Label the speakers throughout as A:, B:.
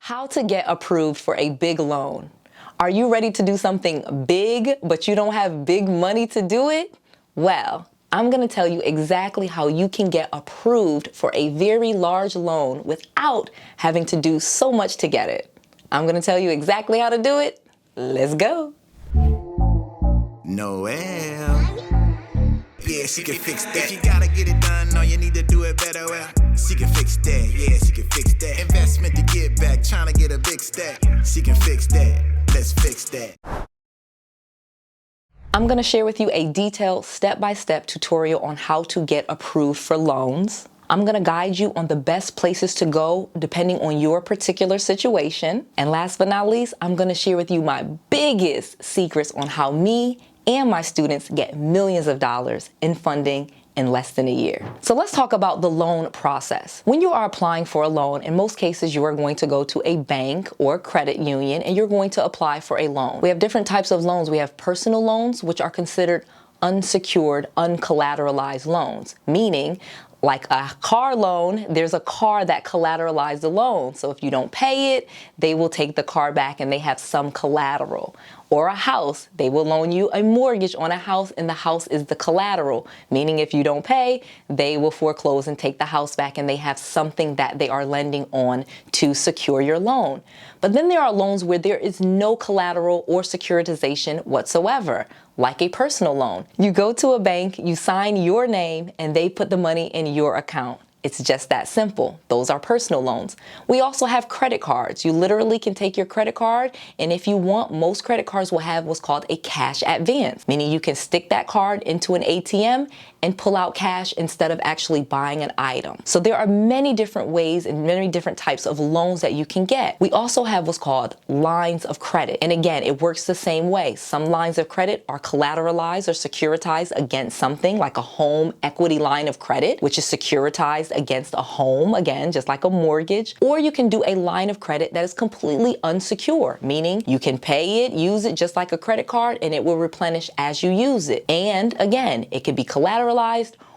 A: How to get approved for a big loan. Are you ready to do something big, but you don't have big money to do it? Well, I'm going to tell you exactly how you can get approved for a very large loan without having to do so much to get it. I'm going to tell you exactly how to do it. Let's go.
B: Noel. Yeah, she can fix that. If you gotta get it done, no, you need to do it better. Well, she can fix that. Yeah, she can fix that. Investment to get back, trying to get a big stack. She can fix that. Let's fix that.
A: I'm going to share with you a detailed step-by-step tutorial on how to get approved for loans. I'm going to guide you on the best places to go depending on your particular situation. And last but not least, I'm going to share with you my biggest secrets on how me and my students get millions of dollars in funding in less than a year. So let's talk about the loan process. When you are applying for a loan, in most cases, you are going to go to a bank or credit union and you're going to apply for a loan. We have different types of loans. We have personal loans, which are considered unsecured, uncollateralized loans, meaning like a car loan, there's a car that collateralized the loan. So if you don't pay it, they will take the car back and they have some collateral. Or a house, they will loan you a mortgage on a house and the house is the collateral, meaning if you don't pay, they will foreclose and take the house back and they have something that they are lending on to secure your loan. But then there are loans where there is no collateral or securitization whatsoever, like a personal loan. You go to a bank, you sign your name, and they put the money in your account. It's just that simple. Those are personal loans. We also have credit cards. You literally can take your credit card, and if you want, most credit cards will have what's called a cash advance, meaning you can stick that card into an ATM and pull out cash instead of actually buying an item. So there are many different ways and many different types of loans that you can get. We also have what's called lines of credit. And again, it works the same way. Some lines of credit are collateralized or securitized against something like a home equity line of credit, which is securitized against a home, again, just like a mortgage. Or you can do a line of credit that is completely unsecure, meaning you can pay it, use it just like a credit card, and it will replenish as you use it. And again, it could be collateralized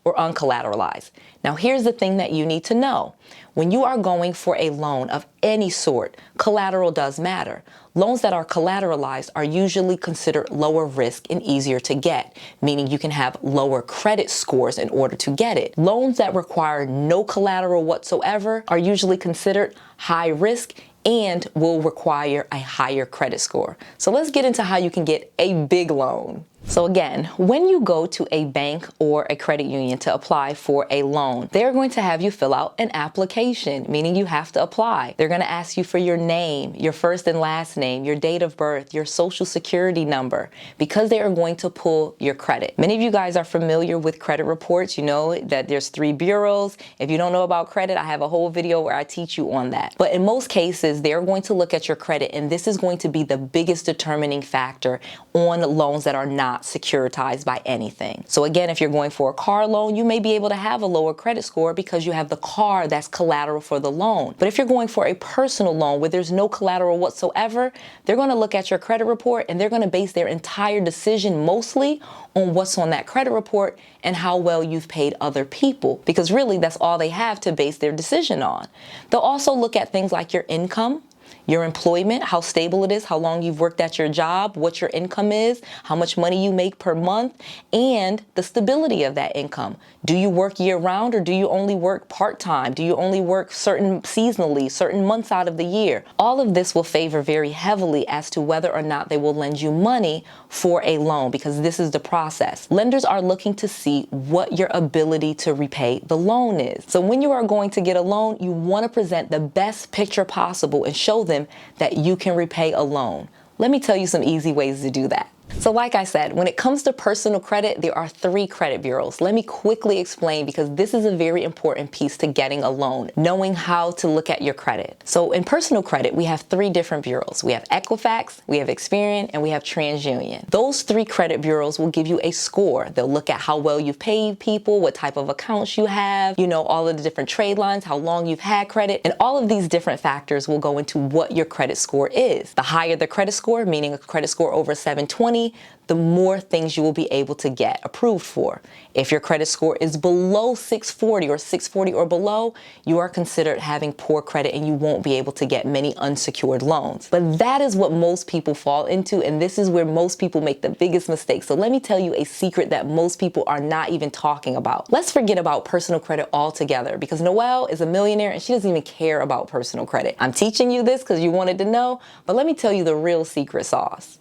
A: or uncollateralized. Now, here's the thing that you need to know. When you are going for a loan of any sort, collateral does matter. Loans that are collateralized are usually considered lower risk and easier to get, meaning you can have lower credit scores in order to get it. Loans that require no collateral whatsoever are usually considered high risk and will require a higher credit score. So let's get into how you can get a big loan. So again, when you go to a bank or a credit union to apply for a loan, they're going to have you fill out an application, meaning you have to apply. They're going to ask you for your name, your first and last name, your date of birth, your social security number, because they are going to pull your credit. Many of you guys are familiar with credit reports. You know that there's 3 bureaus. If you don't know about credit, I have a whole video where I teach you on that. But in most cases, they're going to look at your credit, and this is going to be the biggest determining factor on loans that are not securitized by anything. So again, if you're going for a car loan, you may be able to have a lower credit score because you have the car that's collateral for the loan. But if you're going for a personal loan where there's no collateral whatsoever, they're going to look at your credit report and they're going to base their entire decision mostly on what's on that credit report and how well you've paid other people, because really that's all they have to base their decision on. They'll also look at things like your income, your employment, how stable it is, how long you've worked at your job, what your income is, how much money you make per month, and the stability of that income. Do you work year-round or do you only work part-time? Do you only work seasonally, certain months out of the year? All of this will favor very heavily as to whether or not they will lend you money for a loan, because this is the process. Lenders are looking to see what your ability to repay the loan is. So when you are going to get a loan, you want to present the best picture possible and show them that you can repay a loan. Let me tell you some easy ways to do that. So like I said, when it comes to personal credit, there are 3 credit bureaus. Let me quickly explain, because this is a very important piece to getting a loan, knowing how to look at your credit. So in personal credit, we have 3 different bureaus. We have Equifax, we have Experian, and we have TransUnion. Those 3 credit bureaus will give you a score. They'll look at how well you've paid people, what type of accounts you have, you know, all of the different trade lines, how long you've had credit, and all of these different factors will go into what your credit score is. The higher the credit score, meaning a credit score over 720, money, the more things you will be able to get approved for. If your credit score is below 640 or 640 or below, you are considered having poor credit and you won't be able to get many unsecured loans. But that is what most people fall into, and this is where most people make the biggest mistake. So let me tell you a secret that most people are not even talking about. Let's forget about personal credit altogether, because Noelle is a millionaire and she doesn't even care about personal credit. I'm teaching you this because you wanted to know, but let me tell you the real secret sauce.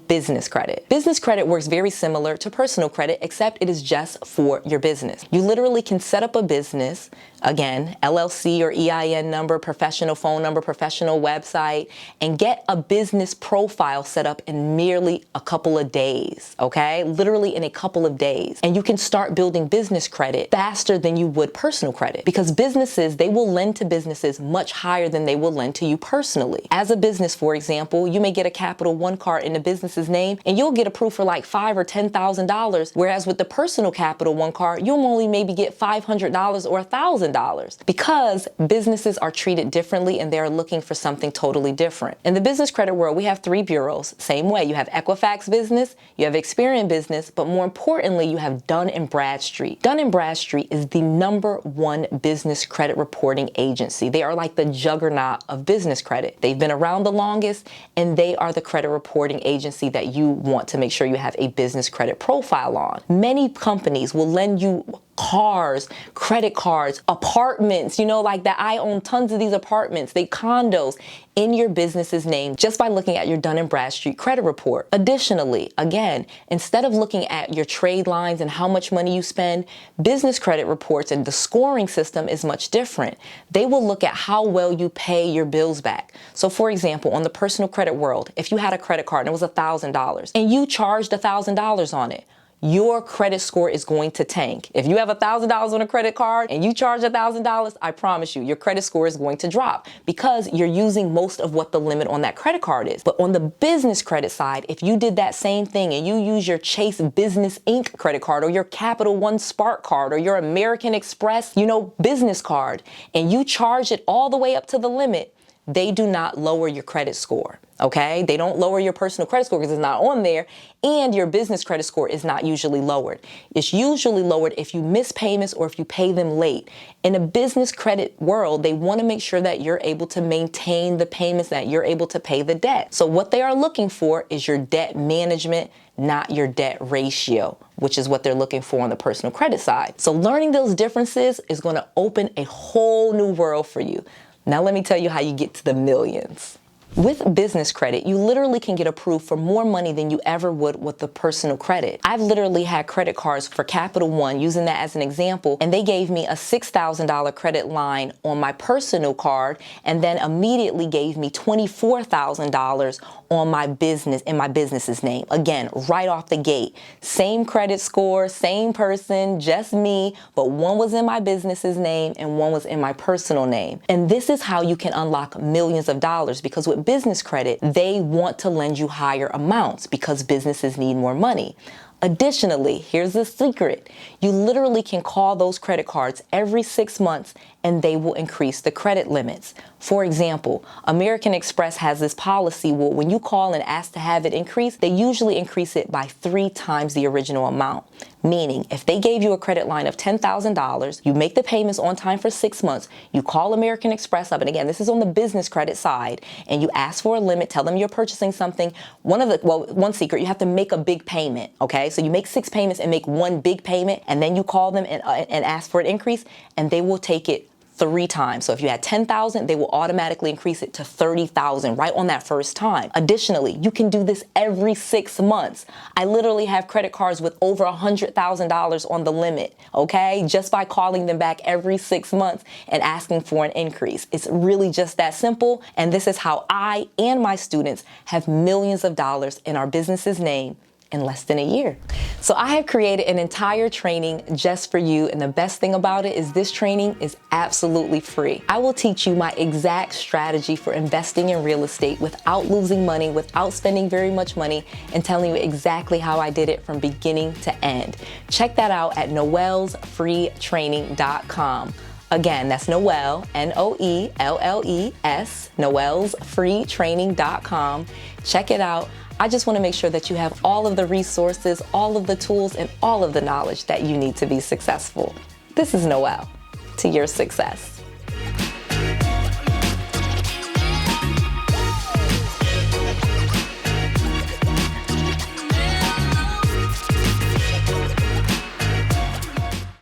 A: Business credit. Business credit works very similar to personal credit, except it is just for your business. You literally can set up a business, again, LLC or EIN number, professional phone number, professional website, and get a business profile set up in merely a couple of days, okay? Literally in a couple of days. And you can start building business credit faster than you would personal credit, because businesses, they will lend to businesses much higher than they will lend to you personally. As a business, for example, you may get a Capital One card in the business's name and you'll get approved for like $5,000 or $10,000, whereas with the personal Capital One card, you'll only maybe get $500 or $1,000, because businesses are treated differently and they're looking for something totally different. In the business credit world, we have 3 bureaus. Same way, you have Equifax Business, you have Experian Business, but more importantly, you have Dun & Bradstreet. Dun & Bradstreet is the #1 business credit reporting agency. They are like the juggernaut of business credit. They've been around the longest, and they are the credit reporting agency that you want to make sure you have a business credit profile on. Many companies will lend you cars, credit cards, apartments, you know, like that. I own tons of these apartments, they condos in your business's name just by looking at your Dun & Bradstreet credit report. Additionally, again, instead of looking at your trade lines and how much money you spend, business credit reports and the scoring system is much different. They will look at how well you pay your bills back. So for example, on the personal credit world, if you had a credit card and it was $1,000 and you charged $1,000 on it, your credit score is going to tank. If you have $1,000 on a credit card and you charge $1,000, I promise you, your credit score is going to drop because you're using most of what the limit on that credit card is. But on the business credit side, if you did that same thing and you use your Chase Business Inc. credit card or your Capital One Spark card or your American Express, you know, business card, and you charge it all the way up to the limit, they do not lower your credit score, okay? They don't lower your personal credit score because it's not on there, and your business credit score is not usually lowered. It's usually lowered if you miss payments or if you pay them late. In a business credit world, they want to make sure that you're able to maintain the payments, that you're able to pay the debt. So what they are looking for is your debt management, not your debt ratio, which is what they're looking for on the personal credit side. So learning those differences is going to open a whole new world for you. Now let me tell you how you get to the millions. With business credit, you literally can get approved for more money than you ever would with the personal credit. I've literally had credit cards for Capital One, using that as an example, and they gave me a $6,000 credit line on my personal card and then immediately gave me $24,000 on my business, in my business's name. Again, right off the gate. Same credit score, same person, just me, but one was in my business's name and one was in my personal name. And this is how you can unlock millions of dollars, because with business credit, they want to lend you higher amounts because businesses need more money. Additionally, here's the secret. You literally can call those credit cards every 6 months and they will increase the credit limits. For example, American Express has this policy where when you call and ask to have it increased, they usually increase it by 3 times the original amount. Meaning, if they gave you a credit line of $10,000, you make the payments on time for 6 months, you call American Express up, and again, this is on the business credit side, and you ask for a limit, tell them you're purchasing something. One secret, you have to make a big payment, okay? So you make 6 payments and make 1 big payment, and then you call them and ask for an increase, and they will take it 3 times. So if you had 10,000, they will automatically increase it to 30,000 right on that first time. Additionally, you can do this every 6 months. I literally have credit cards with over $100,000 on the limit, okay? Just by calling them back every 6 months and asking for an increase. It's really just that simple. And this is how I and my students have millions of dollars in our business's name in less than a year. So I have created an entire training just for you, and the best thing about it is this training is absolutely free. I will teach you my exact strategy for investing in real estate without losing money, without spending very much money, and telling you exactly how I did it from beginning to end. Check that out at noellsfreetraining.com. Again, that's Noelle, Noelles, noellsfreetraining.com. Check it out. I just want to make sure that you have all of the resources, all of the tools, and all of the knowledge that you need to be successful. This is Noelle, to your success.